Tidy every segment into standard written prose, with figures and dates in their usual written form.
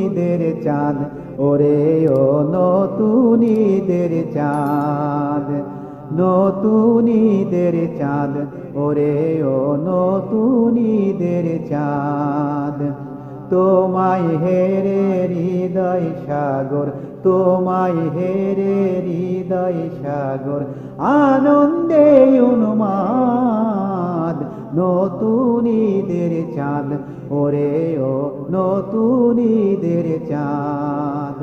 ঈদের চাঁদ ওরে ও নতুন ঈদের চাঁদ, নতুন ঈদের চাঁদ ওরে ও নতুন ঈদের চাঁদ। তোমায় হেরে হৃদয় সাগর, তোমায় হেরে হৃদয় সাগর, আনন্দে উন্মাদ। নতুন ঈদের চাঁদ ওরে ও নতুন ঈদের চাঁদ,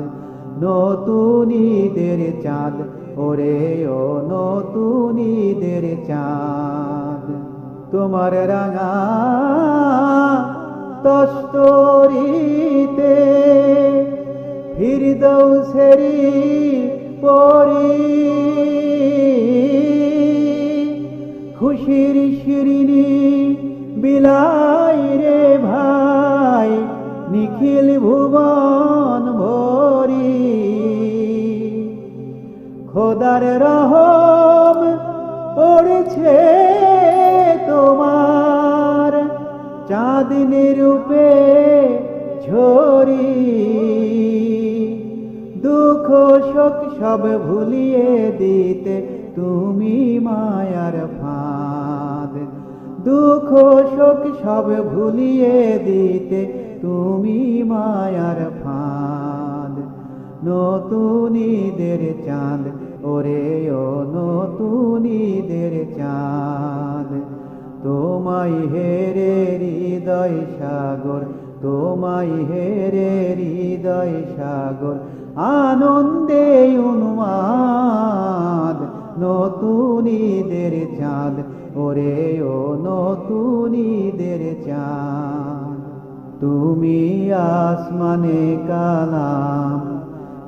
নতুন ঈদের চাঁদ ওরে ও নতুন ঈদের চাঁদ। তোমার রাঙা তস্তরিতে ফিরদৌসেরি পরি, খুশির শিরিনি বিলাই রে ভাই, নিখিল ভুবন ভরি। খোদার রহম পড়েছে তোমার চাঁদনি রূপে ঝরি, দুঃখ শোক সব ভুলিয়ে দিতে তুমি মায়ার ফাঁদ, দুঃখ শোক সব ভুলিয়ে দিতে তুমি মায়ার ফাঁদ। নতুন ঈদের চাঁদ ওরে ও নতুন ঈদের চাঁদ, তোমায় হেরে হৃদয় সাগর, তোমায় হেরে হৃদয় সাগর, আনন্দে উন্মাদ। নতুন ঈদের চাঁদ ওরে ও নতুন ঈদের চাঁদ। তুমি আসমানে কালাম,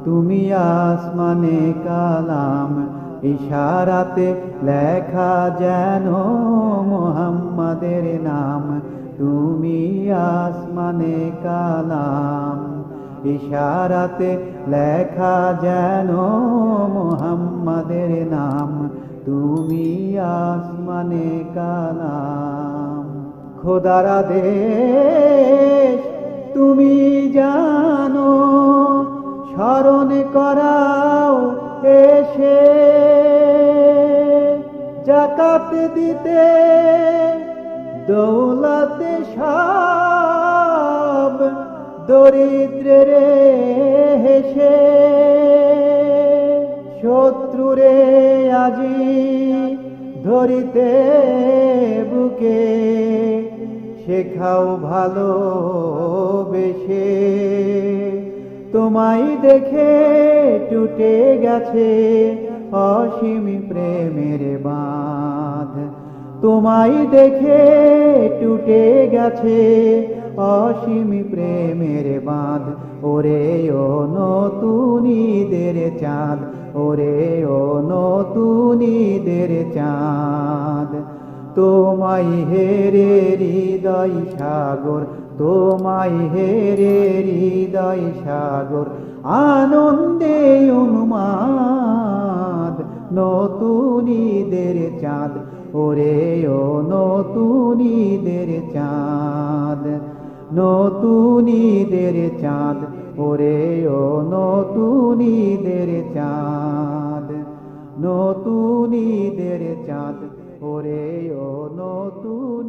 তুমি আসমানে কালাম, ইশারাতে লেখা যেন মুহাম্মাদের নাম। তুমি আসমানে কালাম, ইশারাতে লেখা যেন মুহাম্মাদের নাম। তুমি আসমানে কালাম, খোদার আদেশ তুমি জানো, স্মরণ করাও এসে। যাকাত দিতে দৌলত সব দরিদ্রের হেসে, শত্রুরে আজি ধরিতে বুকে, শেখাও ভালোবেসে। তোমায় দেখে টুটে গেছে অসীম প্রেমের বাঁধ, তোমায় দেখে টুটে গেছে অসীম প্রেমের বাঁধ। ওরে ও নতুন ঈদের চাঁদ, ওরে ও নতুন ঈদের চাঁদ, তোমায় হেরে হৃদয় সাগর, তোমায় হেরে হৃদয় সাগর, আনন্দে উন্মাদ। নতুন ঈদের চাঁদ ওরে ও নতুন ঈদের চাঁদ, নতুন ঈদের চাঁদ ওরে ও নতুন ঈদের চাঁদ, নতুন ঈদের চাঁদ ওরে ও নতুন